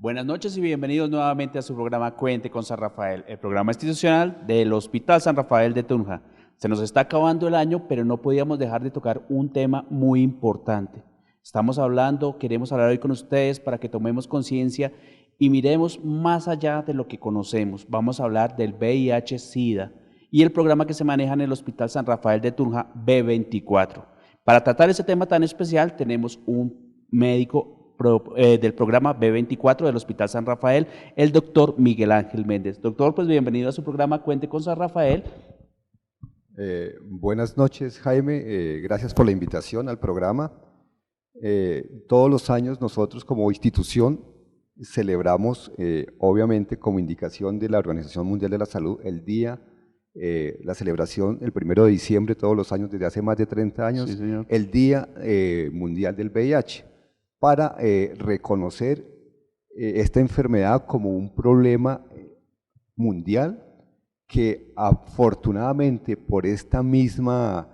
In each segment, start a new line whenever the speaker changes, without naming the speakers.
Buenas noches y bienvenidos nuevamente a su programa Cuente con San Rafael, el programa institucional del Hospital San Rafael de Tunja. Se nos está acabando el año, pero no podíamos dejar de tocar un tema muy importante. Queremos hablar hoy con ustedes para que tomemos conciencia y miremos más allá de lo que conocemos. Vamos a hablar del VIH-Sida y el programa que se maneja en el Hospital San Rafael de Tunja, B24. Para tratar ese tema tan especial tenemos un médico del programa B24 del Hospital San Rafael, el doctor Miguel Ángel Méndez. Doctor, pues bienvenido a su programa Cuente con San Rafael.
Buenas noches, Jaime. Gracias por la invitación al programa. Todos los años nosotros como institución celebramos, obviamente como indicación de la Organización Mundial de la Salud, el día, la celebración el 1 de diciembre todos los años desde hace más de 30 años,
Sí, señor.
el Día Mundial del VIH, para reconocer esta enfermedad como un problema mundial que afortunadamente por esta misma,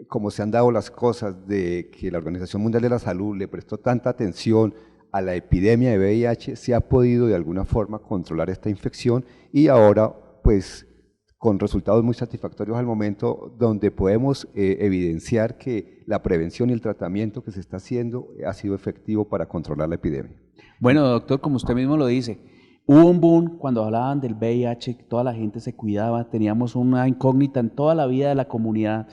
como se han dado las cosas de que la Organización Mundial de la Salud le prestó tanta atención a la epidemia de VIH, se ha podido de alguna forma controlar esta infección y ahora pues con resultados muy satisfactorios al momento, donde podemos evidenciar que la prevención y el tratamiento que se está haciendo ha sido efectivo para controlar la epidemia.
Bueno, doctor, como usted mismo lo dice, hubo un boom cuando hablaban del VIH, toda la gente se cuidaba, teníamos una incógnita en toda la vida de la comunidad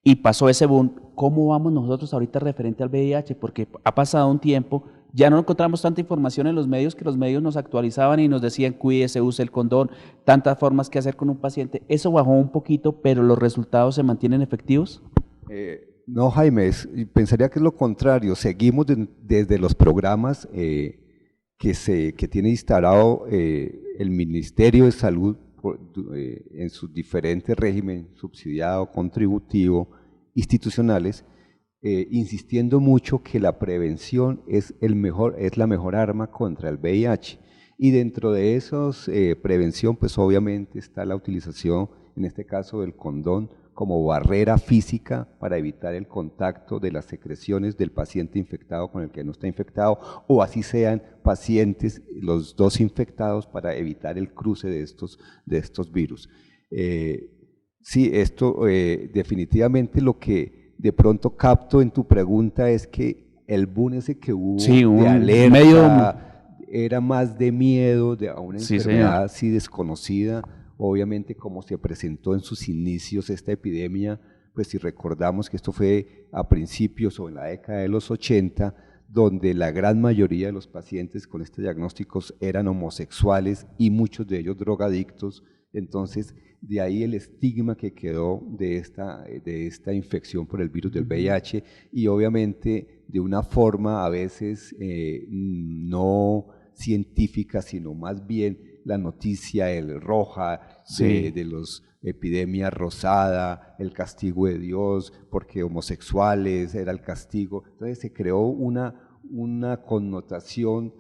y pasó ese boom. ¿Cómo vamos nosotros ahorita referente al VIH? Porque ha pasado un tiempo, ya no encontramos tanta información en los medios, que los medios nos actualizaban y nos decían cuídese, use el condón, tantas formas que hacer con un paciente. Eso bajó un poquito, pero los resultados se mantienen efectivos.
No, Jaime, pensaría que es lo contrario. Seguimos desde los programas que tiene instalado el Ministerio de Salud en sus diferentes regímenes subsidiado, contributivo, institucionales, insistiendo mucho que la prevención es la mejor arma contra el VIH. Y dentro de esos prevención, pues obviamente está la utilización, en este caso del condón, como barrera física para evitar el contacto de las secreciones del paciente infectado con el que no está infectado, o así sean pacientes, los dos infectados, para evitar el cruce de estos virus. Sí, esto definitivamente lo que de pronto capto en tu pregunta es que el boom ese que hubo
Sí,
de alerta
medio...
era más de miedo a una
Sí,
enfermedad
señor.
así desconocida. Obviamente, como se presentó en sus inicios esta epidemia, pues si recordamos que esto fue a principios o en la década de los 80, donde la gran mayoría de los pacientes con este diagnóstico eran homosexuales y muchos de ellos drogadictos. Entonces, de ahí el estigma que quedó de esta infección por el virus del VIH, y obviamente de una forma a veces no científica, sino más bien la noticia roja
Sí.
de los epidemia rosada, el castigo de Dios, porque homosexuales era el castigo. Entonces se creó una connotación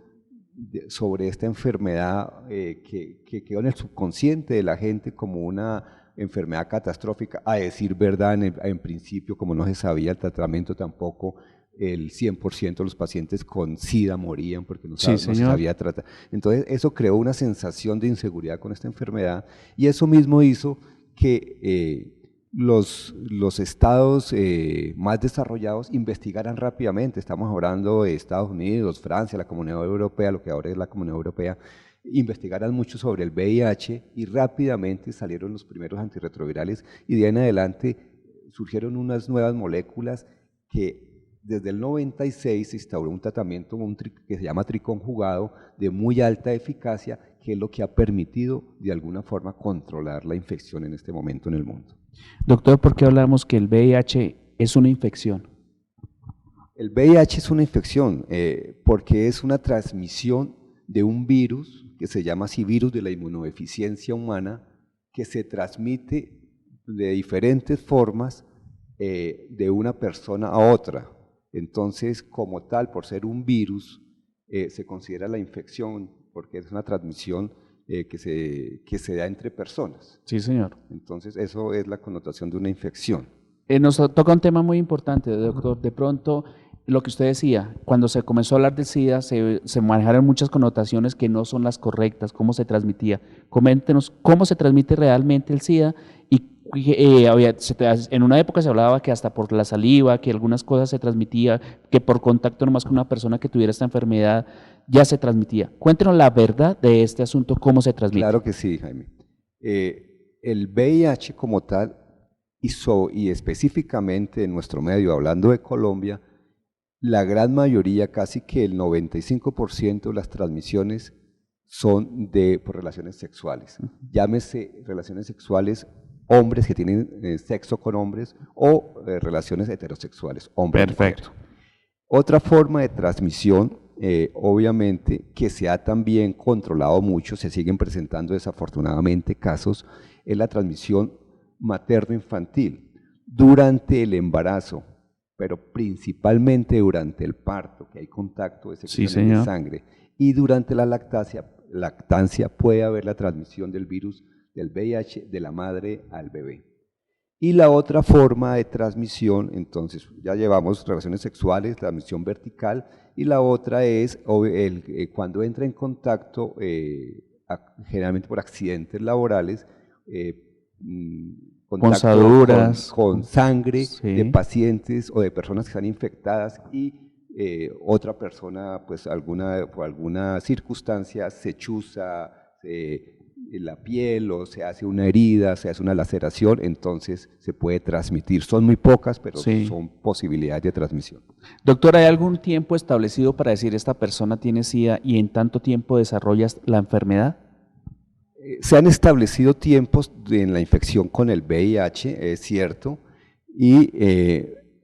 sobre esta enfermedad que quedó en el subconsciente de la gente como una enfermedad catastrófica. A decir verdad, en principio, como no se sabía el tratamiento tampoco, el 100% de los pacientes con SIDA morían porque no
Sí,
se
señor.
sabía tratar. Entonces eso creó una sensación de inseguridad con esta enfermedad, y eso mismo hizo que los estados más desarrollados investigaran rápidamente. Estamos hablando de Estados Unidos, Francia, la Comunidad Europea, lo que ahora es la Comunidad Europea, investigaran mucho sobre el VIH y rápidamente salieron los primeros antirretrovirales, y de ahí en adelante surgieron unas nuevas moléculas que desde el 96 se instauró un tratamiento que se llama triconjugado de muy alta eficacia, que es lo que ha permitido de alguna forma controlar la infección en este momento en el mundo.
Doctor, ¿por qué hablamos que el VIH es una infección?
El VIH es una infección porque es una transmisión de un virus que se llama así virus de la inmunodeficiencia humana, que se transmite de diferentes formas de una persona a otra. Entonces, como tal, por ser un virus, se considera la infección porque es una transmisión que se da entre personas.
Sí, señor.
Entonces, eso es la connotación de una infección.
Nos toca un tema muy importante, doctor. De pronto, lo que usted decía, cuando se comenzó a hablar del SIDA, se manejaron muchas connotaciones que no son las correctas, cómo se transmitía. Coméntenos cómo se transmite realmente el SIDA y en una época se hablaba que hasta por la saliva, que algunas cosas se transmitía, que por contacto nomás con una persona que tuviera esta enfermedad ya se transmitía. Cuéntenos la verdad de este asunto, cómo se transmite.
Claro que sí, Jaime. El VIH como tal, y específicamente en nuestro medio, hablando de Colombia, la gran mayoría, casi que el 95% de las transmisiones son por relaciones sexuales. Llámese relaciones sexuales hombres que tienen sexo con hombres o relaciones heterosexuales, hombres.
Perfecto.
Otra forma de transmisión, obviamente, que se ha también controlado mucho, se siguen presentando desafortunadamente casos, es la transmisión materno-infantil durante el embarazo, pero principalmente durante el parto, que hay contacto de secreciones de sangre, y durante la lactancia puede haber la transmisión del virus del VIH de la madre al bebé. Y la otra forma de transmisión, entonces ya llevamos relaciones sexuales, transmisión vertical, y la otra es cuando entra en contacto, generalmente por accidentes laborales,
ponzaduras,
con sangre de pacientes o de personas que están infectadas y otra persona, pues por alguna circunstancia se chuza la piel o se hace una herida, se hace una laceración, entonces se puede transmitir. Son muy pocas, pero son posibilidades de transmisión.
Doctor, ¿hay algún tiempo establecido para decir esta persona tiene SIDA y en tanto tiempo desarrollas la enfermedad?
Se han establecido tiempos en la infección con el VIH, es cierto, y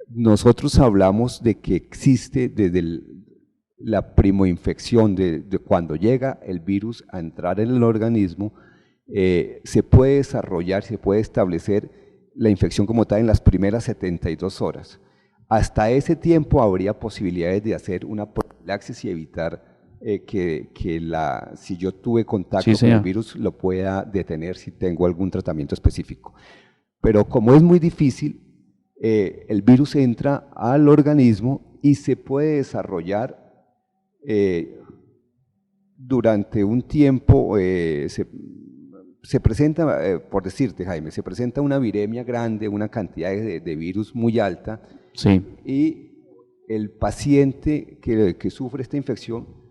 nosotros hablamos de que existe desde la primoinfección, de cuando llega el virus a entrar en el organismo, se puede desarrollar, se puede establecer la infección como tal en las primeras 72 horas. Hasta ese tiempo habría posibilidades de hacer una profilaxis y evitar si yo tuve contacto con el virus, lo pueda detener si tengo algún tratamiento específico. Pero como es muy difícil, el virus entra al organismo y se puede desarrollar durante un tiempo, se presenta, por decirte, Jaime, se presenta una viremia grande, una cantidad de virus muy alta, y el paciente que sufre esta infección,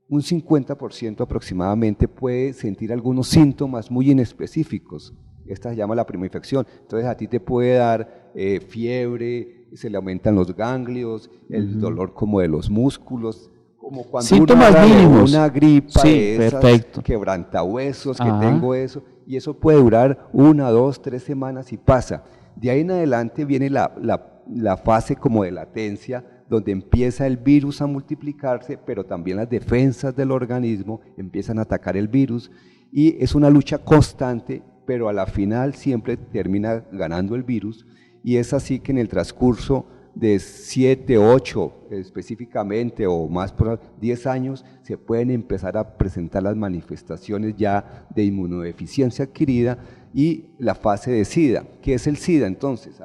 un 50% aproximadamente puede sentir algunos síntomas muy inespecíficos. Esta se llama la primoinfección. Entonces a ti te puede dar fiebre, se le aumentan los ganglios, el dolor como de los músculos, como cuando
síntomas mínimos.
Una gripa de esas, quebrantahuesos, que tengo eso, y eso puede durar 1, 2, 3 semanas y pasa. De ahí en adelante viene la fase como de latencia, donde empieza el virus a multiplicarse, pero también las defensas del organismo empiezan a atacar el virus, y es una lucha constante, pero a la final siempre termina ganando el virus, y es así que en el transcurso de 7, 8 específicamente, o más por 10 años, se pueden empezar a presentar las manifestaciones ya de inmunodeficiencia adquirida y la fase de SIDA. ¿Qué es el SIDA entonces?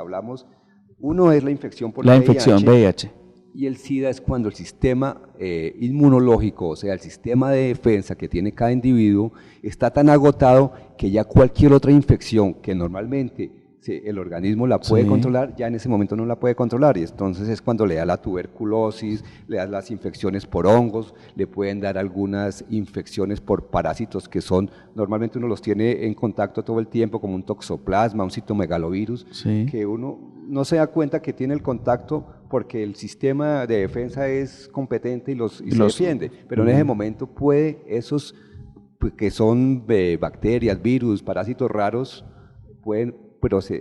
Uno es la infección por VIH. Y el SIDA es cuando el sistema inmunológico, o sea, el sistema de defensa que tiene cada individuo, está tan agotado que ya cualquier otra infección que normalmente el organismo la puede controlar, ya en ese momento no la puede controlar, y entonces es cuando le da la tuberculosis, le da las infecciones por hongos, le pueden dar algunas infecciones por parásitos que normalmente uno los tiene en contacto todo el tiempo, como un toxoplasma, un citomegalovirus, que uno no se da cuenta que tiene el contacto porque el sistema de defensa es competente y se defiende, pero en ese momento esos que son bacterias, virus, parásitos raros, pueden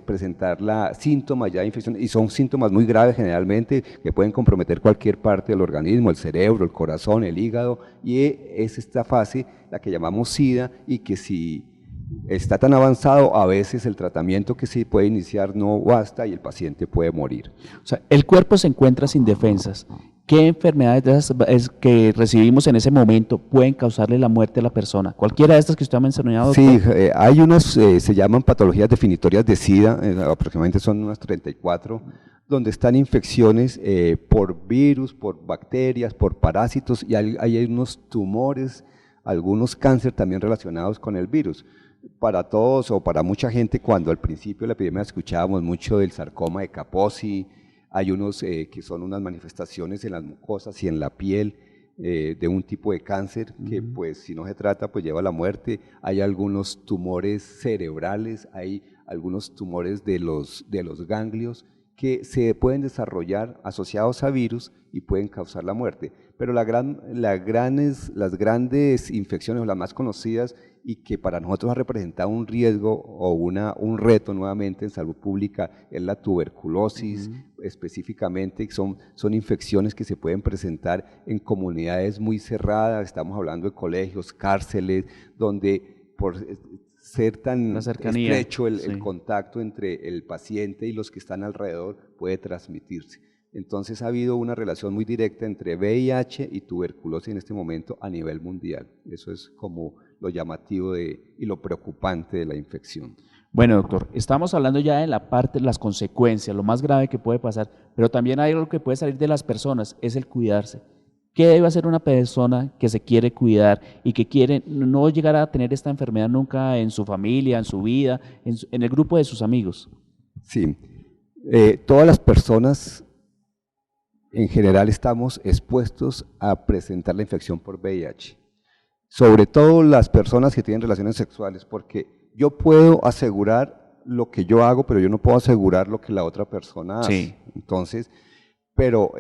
presentar síntomas ya de infección, y son síntomas muy graves generalmente, que pueden comprometer cualquier parte del organismo, el cerebro, el corazón, el hígado, y es esta fase la que llamamos SIDA, y que si está tan avanzado, a veces el tratamiento que se puede iniciar no basta y el paciente puede morir.
O sea, el cuerpo se encuentra sin defensas. ¿Qué enfermedades de esas que recibimos en ese momento pueden causarle la muerte a la persona? ¿Cualquiera de estas que usted ha mencionado?
Sí, hay unas, se llaman patologías definitorias de SIDA, aproximadamente son unas 34, donde están infecciones por virus, por bacterias, por parásitos, y hay unos tumores, algunos cánceres también relacionados con el virus. Para todos o para mucha gente, cuando al principio de la epidemia escuchábamos mucho del sarcoma de Kaposi, hay unos que son unas manifestaciones en las mucosas y en la piel de un tipo de cáncer que pues si no se trata pues lleva a la muerte. Hay algunos tumores cerebrales, hay algunos tumores de los ganglios que se pueden desarrollar asociados a virus y pueden causar la muerte. Pero las grandes infecciones, o las más conocidas, y que para nosotros ha representado un riesgo o un reto nuevamente en salud pública, es la tuberculosis, específicamente son infecciones que se pueden presentar en comunidades muy cerradas, estamos hablando de colegios, cárceles, donde por ser tan estrecho el contacto entre el paciente y los que están alrededor puede transmitirse. Entonces ha habido una relación muy directa entre VIH y tuberculosis en este momento a nivel mundial. Eso es como lo llamativo y lo preocupante de la infección.
Bueno, doctor, estamos hablando ya de la parte de las consecuencias, lo más grave que puede pasar, pero también hay algo que puede salir de las personas, es el cuidarse. ¿Qué debe hacer una persona que se quiere cuidar y que quiere no llegar a tener esta enfermedad nunca en su familia, en su vida, en el grupo de sus amigos?
Sí, todas las personas en general estamos expuestos a presentar la infección por VIH, sobre todo las personas que tienen relaciones sexuales, porque yo puedo asegurar lo que yo hago, pero yo no puedo asegurar lo que la otra persona hace.
Sí.
Entonces, pero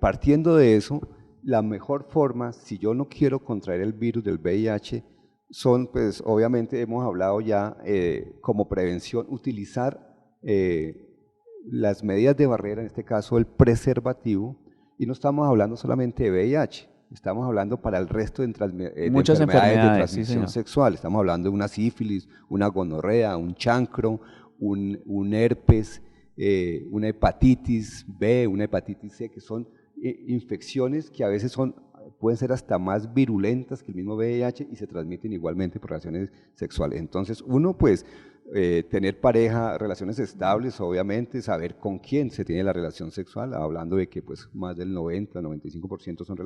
partiendo de eso, la mejor forma, si yo no quiero contraer el virus del VIH, son, pues obviamente hemos hablado ya como prevención, utilizar las medidas de barrera, en este caso el preservativo, y no estamos hablando solamente de VIH, estamos hablando para el resto de
muchas enfermedades
de transmisión sexual, estamos hablando de una sífilis, una gonorrea, un chancro, un herpes, una hepatitis B, una hepatitis C, que son infecciones que a veces pueden ser hasta más virulentas que el mismo VIH y se transmiten igualmente por relaciones sexuales. Entonces uno pues tener pareja, relaciones estables, obviamente, saber con quién se tiene la relación sexual, hablando de que pues más del 90-95% son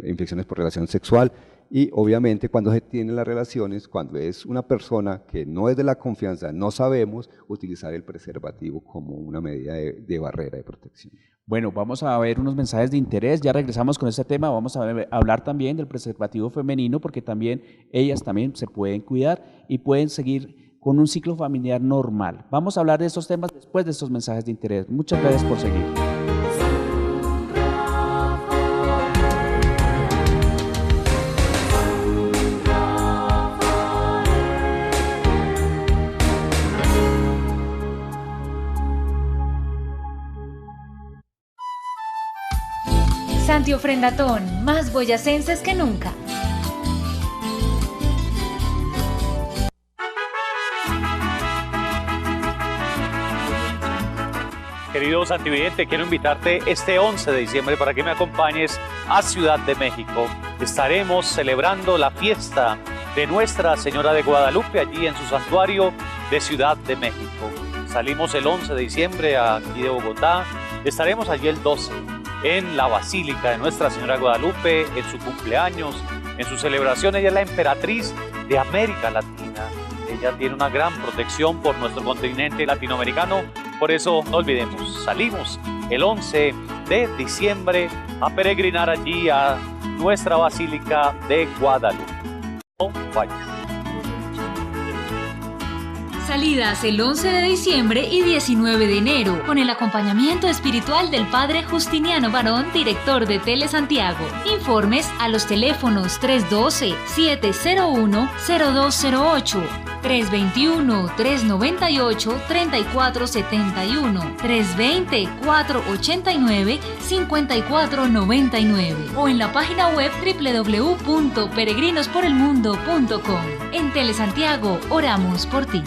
infecciones por relación sexual, y obviamente cuando se tienen las relaciones, cuando es una persona que no es de la confianza, no sabemos utilizar el preservativo como una medida de barrera de protección.
Bueno, vamos a ver unos mensajes de interés, ya regresamos con este tema, vamos a hablar también del preservativo femenino, porque también ellas también se pueden cuidar y pueden seguir con un ciclo familiar normal. Vamos a hablar de estos temas después de estos mensajes de interés. Muchas gracias por seguir.
Santiofrendatón, más boyacenses que nunca.
Querido Santividente, quiero invitarte este 11 de diciembre para que me acompañes a Ciudad de México. Estaremos celebrando la fiesta de Nuestra Señora de Guadalupe allí en su santuario de Ciudad de México. Salimos el 11 de diciembre aquí de Bogotá, estaremos allí el 12 en la Basílica de Nuestra Señora de Guadalupe, en su cumpleaños, en su celebración. Ella es la emperatriz de América Latina. Ella tiene una gran protección por nuestro continente latinoamericano. Por eso no olvidemos, salimos el 11 de diciembre a peregrinar allí a nuestra Basílica de Guadalupe. No vayas.
Salidas el 11 de diciembre y 19 de enero, con el acompañamiento espiritual del Padre Justiniano Barón, director de Tele Santiago. Informes a los teléfonos 312-701-0208, 321-398-3471, 320-489-5499 o en la página web www.peregrinosporelmundo.com. En Tele Santiago, oramos por ti.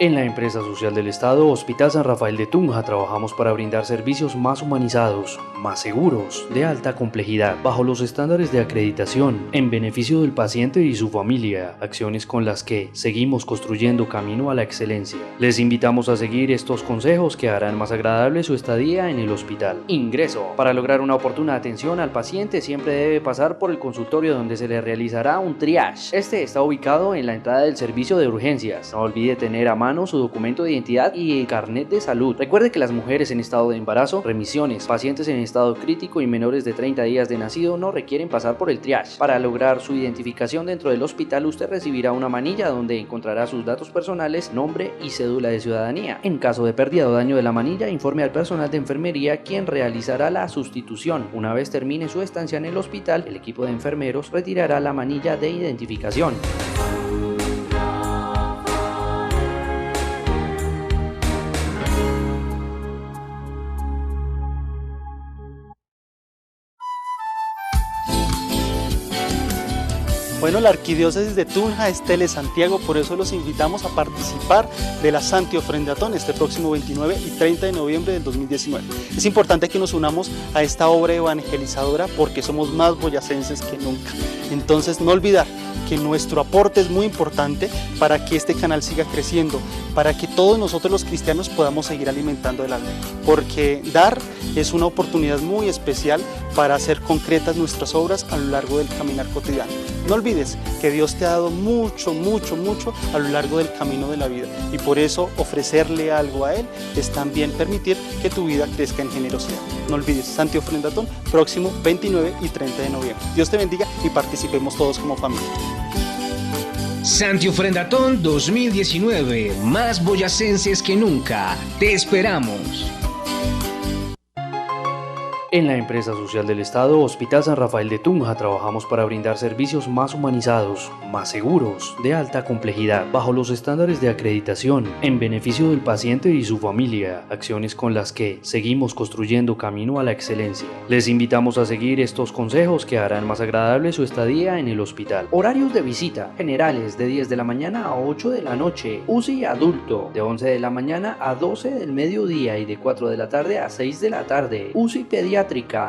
En la empresa social del Estado, Hospital San Rafael de Tunja, trabajamos para brindar servicios más humanizados, más seguros, de alta complejidad, bajo los estándares de acreditación, en beneficio del paciente y su familia, acciones con las que seguimos construyendo camino a la excelencia. Les invitamos a seguir estos consejos que harán más agradable su estadía en el hospital. Ingreso. Para lograr una oportuna atención al paciente siempre debe pasar por el consultorio donde se le realizará un triage. Este está ubicado en la entrada del servicio de urgencias. No olvide tener a mano su documento de identidad y el carnet de salud. Recuerde que las mujeres en estado de embarazo, remisiones, pacientes en estado crítico y menores de 30 días de nacido no requieren pasar por el triage. Para lograr su identificación dentro del hospital, usted recibirá una manilla donde encontrará sus datos personales, nombre y cédula de ciudadanía. En caso de pérdida o daño de la manilla, informe al personal de enfermería, quien realizará la sustitución. Una vez termine su estancia en el hospital, el equipo de enfermeros retirará la manilla de identificación.
Bueno, la Arquidiócesis de Tunja es Telesantiago, por eso los invitamos a participar de la Santi Ofrendatón este próximo 29 y 30 de noviembre del 2019. Es importante que nos unamos a esta obra evangelizadora porque somos más boyacenses que nunca. Entonces, no olvidar que nuestro aporte es muy importante para que este canal siga creciendo, para que todos nosotros los cristianos podamos seguir alimentando el alma, porque dar es una oportunidad muy especial para hacer concretas nuestras obras a lo largo del caminar cotidiano. No olvides que Dios te ha dado mucho, mucho, mucho a lo largo del camino de la vida, y por eso ofrecerle algo a Él es también permitir que tu vida crezca en generosidad. No olvides, Santi Ofrendatón, próximo 29 y 30 de noviembre. Dios te bendiga y participemos todos como familia.
Santi Ofrendatón 2019, más boyacenses que nunca. Te esperamos.
En la empresa social del Estado, Hospital San Rafael de Tunja, trabajamos para brindar servicios más humanizados, más seguros, de alta complejidad, bajo los estándares de acreditación, en beneficio del paciente y su familia, acciones con las que seguimos construyendo camino a la excelencia. Les invitamos a seguir estos consejos que harán más agradable su estadía en el hospital. Horarios de visita: generales de 10 de la mañana a 8 de la noche, UCI adulto de 11 de la mañana a 12 del mediodía y de 4 de la tarde a 6 de la tarde, UCI pediátrica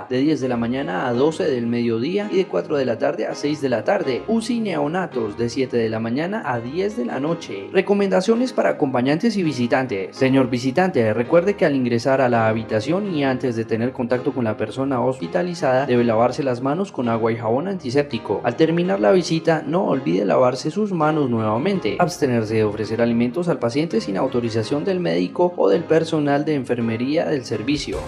de 10 de la mañana a 12 del mediodía y de 4 de la tarde a 6 de la tarde, UCI neonatos de 7 de la mañana a 10 de la noche. Recomendaciones para acompañantes y visitantes. Señor visitante, recuerde que al ingresar a la habitación y antes de tener contacto con la persona hospitalizada, debe lavarse las manos con agua y jabón antiséptico. Al terminar la visita, no olvide lavarse sus manos nuevamente. Abstenerse de ofrecer alimentos al paciente sin autorización del médico o del personal de enfermería del servicio.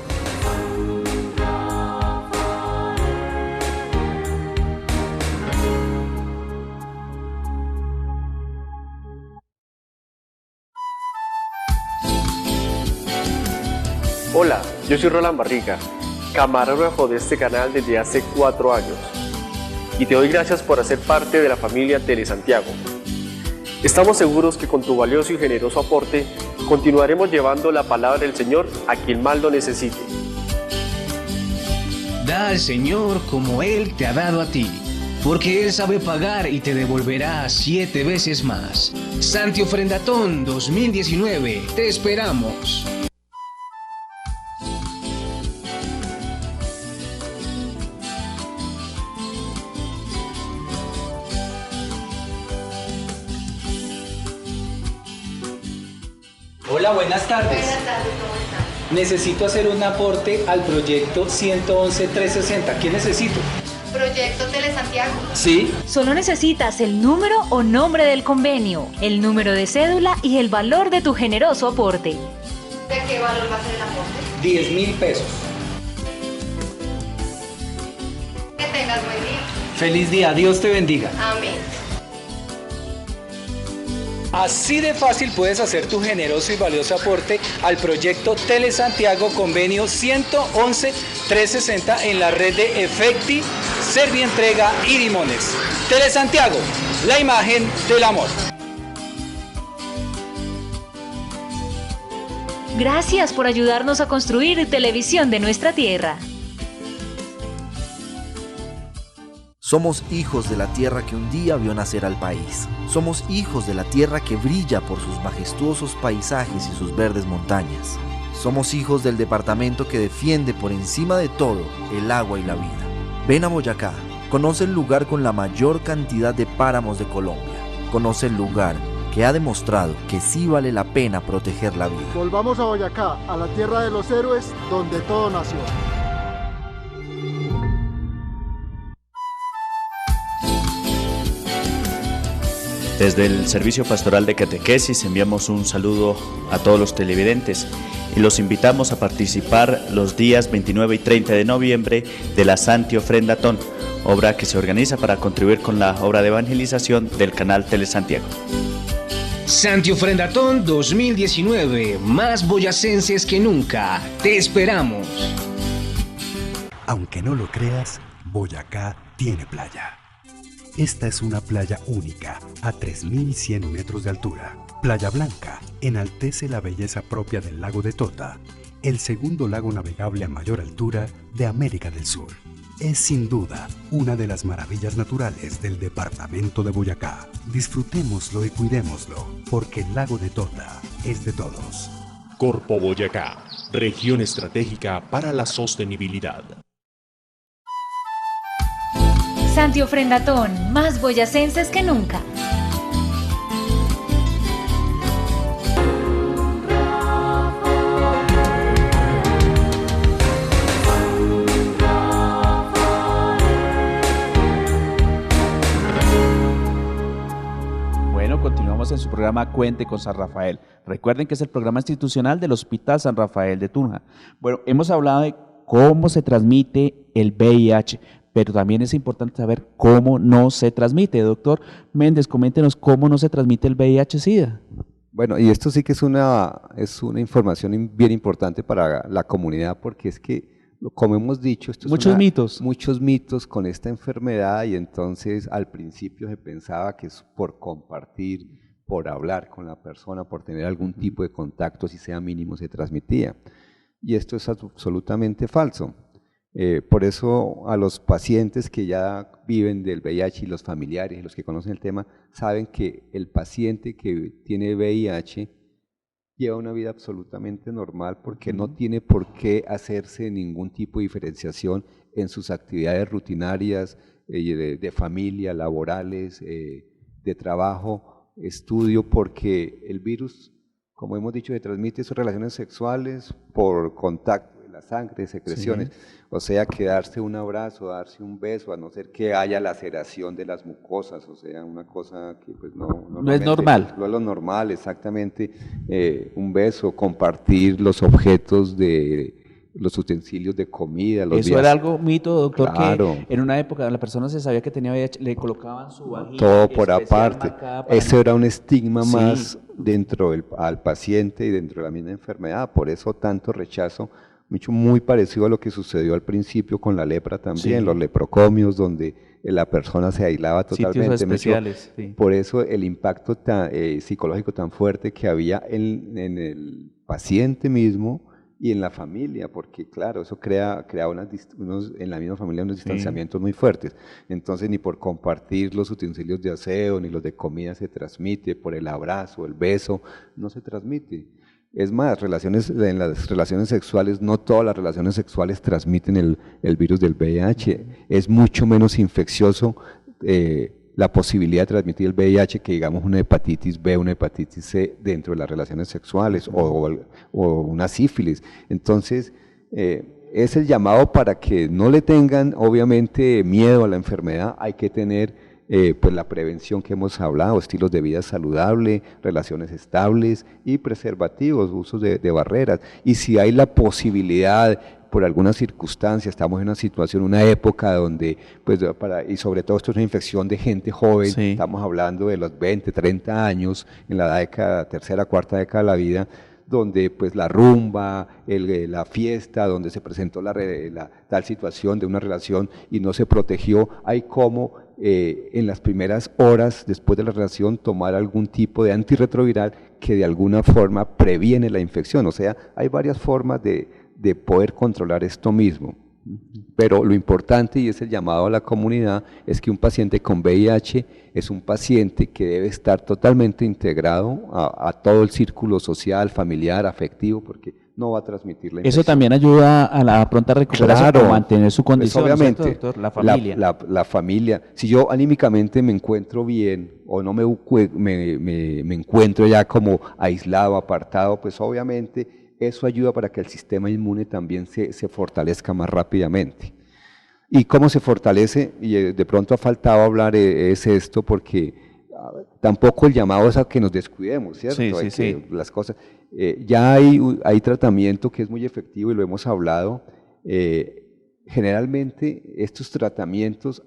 Hola, yo soy Roland Barriga, camarógrafo de este canal desde hace 4 años, y te doy gracias por hacer parte de la familia Telesantiago. Estamos seguros que con tu valioso y generoso aporte continuaremos llevando la palabra del Señor a quien más lo necesite.
Da al Señor como Él te ha dado a ti, porque Él sabe pagar y te devolverá 7 veces más. Santi Ofrendatón 2019, te esperamos.
Hola, buenas tardes.
Buenas tardes, ¿cómo están?
Necesito hacer un aporte al proyecto 111-360. ¿Qué necesito?
¿Proyecto Telesantiago?
Sí.
Solo necesitas el número o nombre del convenio, el número de cédula y el valor de tu generoso aporte.
¿De qué valor va a ser el aporte?
10.000 pesos.
Que tengas buen día.
Feliz día, Dios te bendiga.
Amén.
Así de fácil puedes hacer tu generoso y valioso aporte al proyecto Telesantiago Convenio 111-360 en la red de Efecti, Servientrega y Limones. Telesantiago, la imagen del amor.
Gracias por ayudarnos a construir televisión de nuestra tierra.
Somos hijos de la tierra que un día vio nacer al país. Somos hijos de la tierra que brilla por sus majestuosos paisajes y sus verdes montañas. Somos hijos del departamento que defiende por encima de todo el agua y la vida. Ven a Boyacá, conoce el lugar con la mayor cantidad de páramos de Colombia. Conoce el lugar que ha demostrado que sí vale la pena proteger la vida.
Volvamos a Boyacá, a la tierra de los héroes, donde todo nació.
Desde el Servicio Pastoral de Catequesis enviamos un saludo a todos los televidentes y los invitamos a participar los días 29 y 30 de noviembre de la Santi Ofrendatón, obra que se organiza para contribuir con la obra de evangelización del canal Telesantiago.
Santi Ofrendatón 2019, más boyacenses que nunca. Te esperamos.
Aunque no lo creas, Boyacá tiene playa. Esta es una playa única, a 3.100 metros de altura. Playa Blanca enaltece la belleza propia del lago de Tota, el segundo lago navegable a mayor altura de América del Sur. Es sin duda una de las maravillas naturales del departamento de Boyacá. Disfrutémoslo y cuidémoslo, porque el lago de Tota es de todos.
Corpo Boyacá, región estratégica para la sostenibilidad.
Santi Ofrendatón, más boyacenses que nunca.
Bueno, continuamos en su programa Cuente con San Rafael. Recuerden que es el programa institucional del Hospital San Rafael de Tunja. Bueno, hemos hablado de cómo se transmite el VIH, pero también es importante saber cómo no se transmite. Doctor Méndez, coméntenos cómo no se transmite el VIH-Sida.
Bueno, y esto sí que es una información bien importante para la comunidad, porque es que, como hemos dicho, esto es muchos mitos con esta enfermedad, y entonces al principio se pensaba que es por compartir, por hablar con la persona, por tener algún tipo de contacto, si sea mínimo, se transmitía. Y esto es absolutamente falso. Por eso a los pacientes que ya viven del VIH y los familiares y los que conocen el tema saben que el paciente que tiene VIH lleva una vida absolutamente normal, porque no tiene por qué hacerse ningún tipo de diferenciación en sus actividades rutinarias de familia, laborales, de trabajo, estudio, porque el virus, como hemos dicho, se transmite sus relaciones sexuales por contacto de la sangre, secreciones. Sí. O sea, que darse un abrazo, darse un beso, a no ser que haya laceración de las mucosas, o sea, una cosa que pues no
es normal.
No es lo normal, exactamente. Un beso, compartir los objetos de los utensilios de comida.
Eso era algo mito, doctor,
claro,
que en una época la persona se sabía que tenía VIH, le colocaban su vagina.
Todo por aparte. Eso era un estigma más dentro al paciente y dentro de la misma enfermedad, por eso tanto rechazo. Muy parecido a lo que sucedió al principio con la lepra también, los leprocomios, donde la persona se aislaba totalmente.
Sitios especiales,
Por eso el impacto psicológico tan fuerte que había en el paciente mismo y en la familia, porque claro, eso crea en la misma familia unos distanciamientos muy fuertes. Entonces ni por compartir los utensilios de aseo ni los de comida se transmite, por el abrazo, el beso, no se transmite. Es más, en las relaciones sexuales, no todas las relaciones sexuales transmiten el virus del VIH. Es mucho menos infeccioso la posibilidad de transmitir el VIH que, digamos, una hepatitis B, una hepatitis C dentro de las relaciones sexuales o una sífilis. Entonces, es el llamado para que no le tengan, obviamente, miedo a la enfermedad. Hay que tener pues la prevención que hemos hablado, estilos de vida saludable, relaciones estables y preservativos, usos de barreras. Y si hay la posibilidad, por alguna circunstancia, estamos en una situación, una época donde, pues, y sobre todo esto es una infección de gente joven, estamos hablando de los 20, 30 años, en la tercera, cuarta década de la vida, donde pues la rumba, la fiesta, donde se presentó la tal situación de una relación y no se protegió, hay como en las primeras horas después de la relación tomar algún tipo de antirretroviral que de alguna forma previene la infección. O sea, hay varias formas de poder controlar esto mismo. Pero lo importante, y es el llamado a la comunidad, es que un paciente con VIH es un paciente que debe estar totalmente integrado a todo el círculo social, familiar, afectivo, porque no va a transmitir la infección.
Eso también ayuda a la pronta recuperación,
Claro,
a mantener su condición,
pues obviamente,
¿cierto, doctor? La familia.
La familia. Si yo anímicamente me encuentro bien o no me encuentro ya como aislado, apartado, pues obviamente eso ayuda para que el sistema inmune también se fortalezca más rápidamente. ¿Y cómo se fortalece? Y de pronto ha faltado hablar es esto, porque tampoco el llamado es a que nos descuidemos, ¿cierto?
Sí.
Las cosas, ya hay tratamiento que es muy efectivo y lo hemos hablado. Generalmente estos tratamientos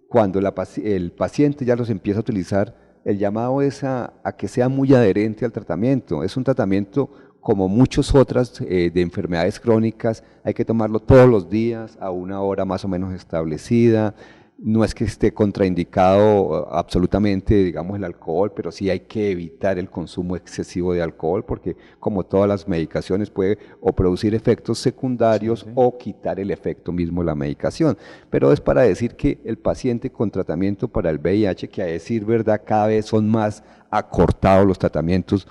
cuando el paciente ya los empieza a utilizar, el llamado es a que sea muy adherente al tratamiento. Es un tratamiento como muchas otras de enfermedades crónicas, hay que tomarlo todos los días a una hora más o menos establecida. No es que esté contraindicado absolutamente, digamos, el alcohol, pero sí hay que evitar el consumo excesivo de alcohol, porque como todas las medicaciones puede o producir efectos secundarios o quitar el efecto mismo de la medicación. Pero es para decir que el paciente con tratamiento para el VIH, que a decir verdad cada vez son más acortados los tratamientos.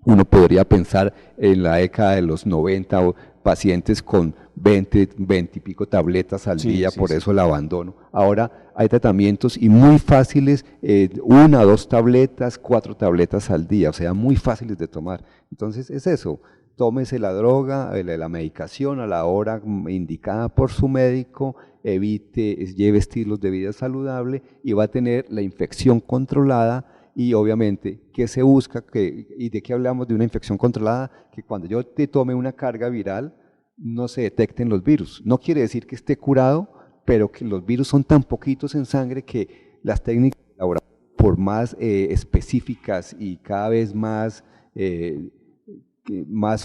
Uno podría pensar en la década de los 90 pacientes con 20 y pico tabletas al día, por eso el abandono. Ahora hay tratamientos y muy fáciles, 1 o 2 tabletas, 4 tabletas al día, o sea, muy fáciles de tomar. Entonces es eso, tómese la droga, la medicación a la hora indicada por su médico, lleve estilos de vida saludable y va a tener la infección controlada. Y obviamente, ¿qué se busca? ¿Y de qué hablamos de una infección controlada? Que cuando yo te tome una carga viral, no se detecten los virus. No quiere decir que esté curado, pero que los virus son tan poquitos en sangre que las técnicas laboratoriales, por más específicas y cada vez más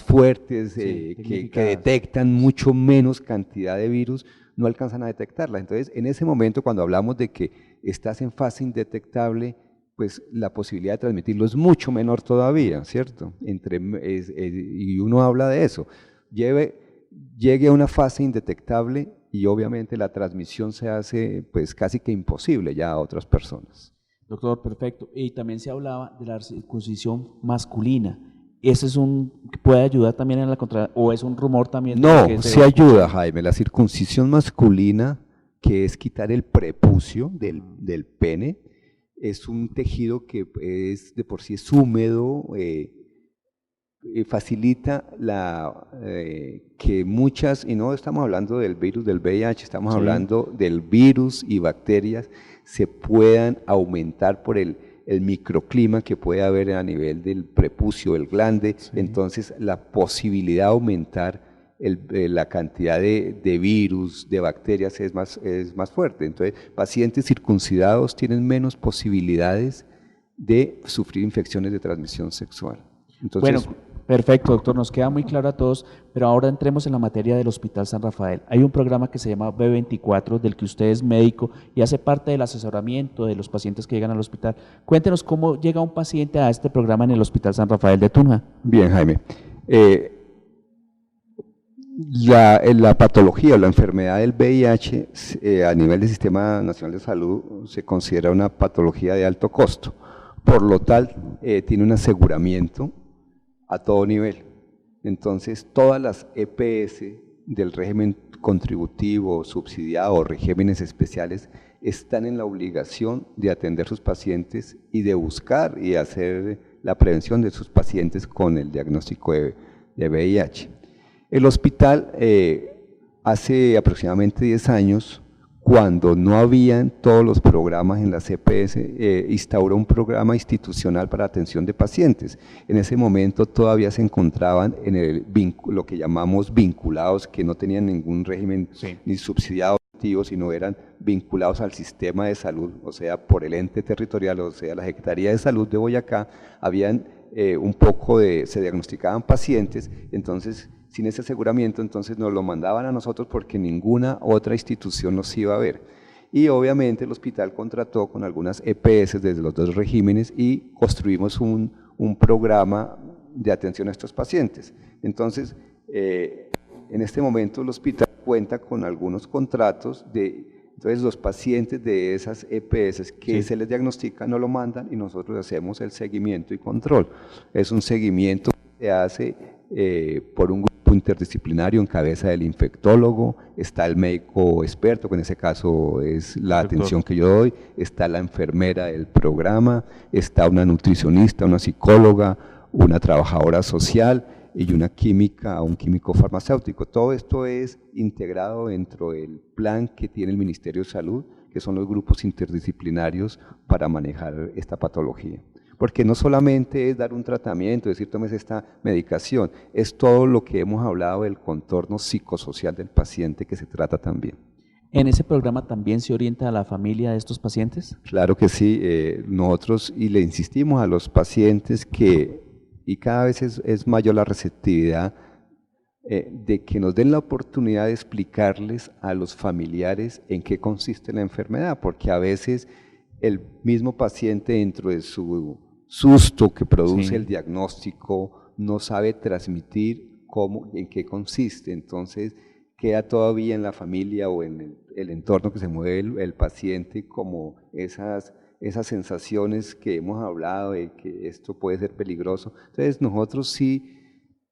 fuertes, que detectan mucho menos cantidad de virus, no alcanzan a detectarla. Entonces, en ese momento, cuando hablamos de que estás en fase indetectable, pues la posibilidad de transmitirlo es mucho menor todavía, ¿cierto? Y uno habla de eso. Llegue a una fase indetectable y obviamente la transmisión se hace pues casi que imposible ya a otras personas.
Doctor, perfecto. Y también se hablaba de la circuncisión masculina. ¿Ese puede ayudar también en la contra, o es un rumor también?
No, sí ayuda, Jaime. La circuncisión masculina, que es quitar el prepucio del pene, es un tejido que de por sí es húmedo, facilita que muchas, y no estamos hablando del virus del VIH, estamos hablando del virus y bacterias, se puedan aumentar por el microclima que puede haber a nivel del prepucio, del glande. Entonces la posibilidad de aumentar la cantidad de virus, de bacterias es más fuerte. Entonces, pacientes circuncidados tienen menos posibilidades de sufrir infecciones de transmisión sexual. Entonces,
bueno, perfecto, doctor, nos queda muy claro a todos, pero ahora entremos en la materia del Hospital San Rafael. Hay un programa que se llama B24, del que usted es médico y hace parte del asesoramiento de los pacientes que llegan al hospital. Cuéntenos cómo llega un paciente a este programa en el Hospital San Rafael de Tunja.
Bien, Jaime. La patología o la enfermedad del VIH a nivel del Sistema Nacional de Salud se considera una patología de alto costo. Por lo tal, tiene un aseguramiento a todo nivel. Entonces, todas las EPS del régimen contributivo, subsidiado o regímenes especiales están en la obligación de atender sus pacientes y de buscar y hacer la prevención de sus pacientes con el diagnóstico de VIH. El hospital hace aproximadamente 10 años, cuando no habían todos los programas en la CPS, instauró un programa institucional para atención de pacientes. En ese momento todavía se encontraban en lo que llamamos vinculados, que no tenían ningún régimen ni subsidiado, sino eran vinculados al sistema de salud, o sea, por el ente territorial, o sea, la Secretaría de Salud de Boyacá, habían se diagnosticaban pacientes, entonces sin ese aseguramiento, entonces nos lo mandaban a nosotros porque ninguna otra institución los iba a ver. Y obviamente el hospital contrató con algunas EPS desde los dos regímenes y construimos un programa de atención a estos pacientes. Entonces, en este momento el hospital cuenta con algunos contratos entonces los pacientes de esas EPS que se les diagnostica no lo mandan y nosotros hacemos el seguimiento y control. Es un seguimiento que se hace por un grupo interdisciplinario en cabeza del infectólogo, está el médico experto, que en ese caso es la atención que yo doy, está la enfermera del programa, está una nutricionista, una psicóloga, una trabajadora social y una química, un químico farmacéutico. Todo esto es integrado dentro del plan que tiene el Ministerio de Salud, que son los grupos interdisciplinarios para manejar esta patología. Porque no solamente es dar un tratamiento, decir tomes esta medicación, es todo lo que hemos hablado del contorno psicosocial del paciente que se trata también.
¿En ese programa también se orienta a la familia de estos pacientes?
Claro que sí, nosotros y le insistimos a los pacientes y cada vez es mayor la receptividad de que nos den la oportunidad de explicarles a los familiares en qué consiste la enfermedad, porque a veces el mismo paciente dentro de su susto que produce el diagnóstico no sabe transmitir en qué consiste, entonces queda todavía en la familia o en el entorno que se mueve el paciente como esas sensaciones que hemos hablado de que esto puede ser peligroso. Entonces nosotros sí,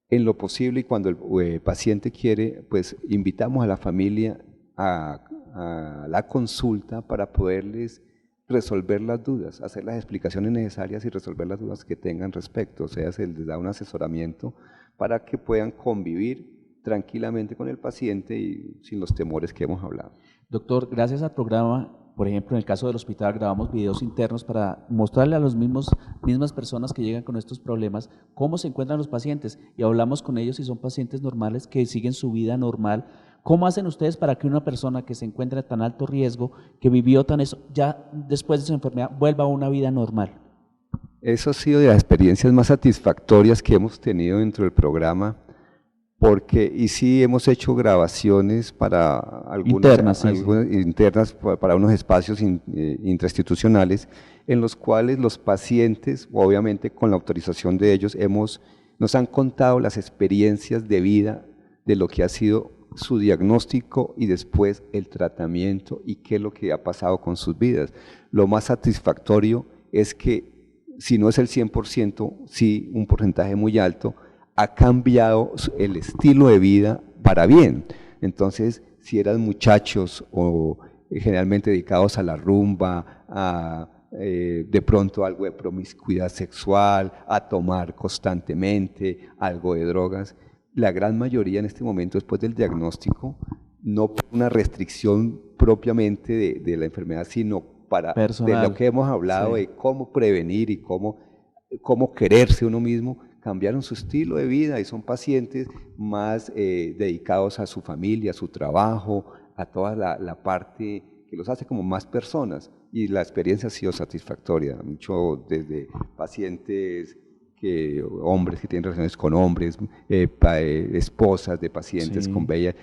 en lo posible y cuando el paciente quiere, pues invitamos a la familia a la consulta para poderles resolver las dudas, hacer las explicaciones necesarias y resolver las dudas que tengan respecto, o sea, se les da un asesoramiento para que puedan convivir tranquilamente con el paciente y sin los temores que hemos hablado.
Doctor, gracias al programa, por ejemplo, en el caso del hospital grabamos videos internos para mostrarle a las mismas personas que llegan con estos problemas cómo se encuentran los pacientes y hablamos con ellos si son pacientes normales que siguen su vida normal. ¿Cómo hacen ustedes para que una persona que se encuentra en tan alto riesgo, que vivió ya después de su enfermedad, vuelva a una vida normal?
Eso ha sido de las experiencias más satisfactorias que hemos tenido dentro del programa, porque sí hemos hecho grabaciones para algunas internas para unos espacios intrainstitucionales en los cuales los pacientes, obviamente con la autorización de ellos, nos han contado las experiencias de vida de lo que ha sido su diagnóstico y después el tratamiento y qué es lo que ha pasado con sus vidas. Lo más satisfactorio es que, si no es el 100%, sí un porcentaje muy alto, ha cambiado el estilo de vida para bien. Entonces, si eran muchachos o generalmente dedicados a la rumba, de pronto algo de promiscuidad sexual, a tomar constantemente, algo de drogas, la gran mayoría en este momento, después del diagnóstico, no por una restricción propiamente de la enfermedad, sino de lo que hemos hablado, de cómo prevenir y cómo quererse uno mismo, cambiaron su estilo de vida y son pacientes más dedicados a su familia, a su trabajo, a toda la parte que los hace como más personas, y la experiencia ha sido satisfactoria, mucho desde pacientes hombres que tienen relaciones con hombres, esposas de pacientes con VIH.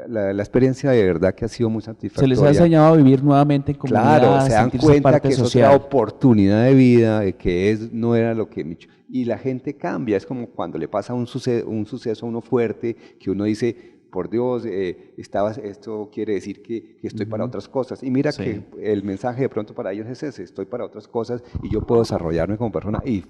La experiencia de verdad que ha sido muy satisfactoria.
Se les ha enseñado a vivir nuevamente en comunidad.
Claro, se dan cuenta que eso es la oportunidad de vida, de que no era lo que... Y la gente cambia, es como cuando le pasa un suceso a uno fuerte, que uno dice, por Dios, esto quiere decir que estoy para otras cosas. Y mira que el mensaje de pronto para ellos es ese, estoy para otras cosas y yo puedo desarrollarme como persona y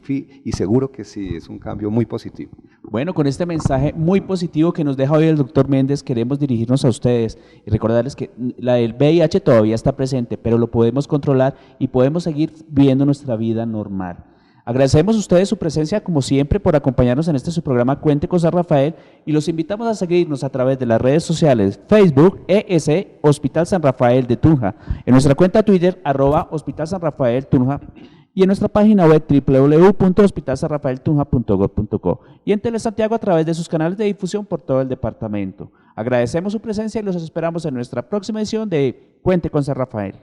seguro que sí, es un cambio muy positivo.
Bueno, con este mensaje muy positivo que nos deja hoy el doctor Méndez, queremos dirigirnos a ustedes y recordarles que el VIH todavía está presente, pero lo podemos controlar y podemos seguir viviendo nuestra vida normal. Agradecemos a ustedes su presencia, como siempre, por acompañarnos en su programa Cuente con San Rafael, y los invitamos a seguirnos a través de las redes sociales Facebook, ES, Hospital San Rafael de Tunja, en nuestra cuenta Twitter, @Hospital San Rafael Tunja, y en nuestra página web www.hospitalsanrafaeltunja.gov.co, y en Telesantiago a través de sus canales de difusión por todo el departamento. Agradecemos su presencia y los esperamos en nuestra próxima edición de Cuente con San Rafael.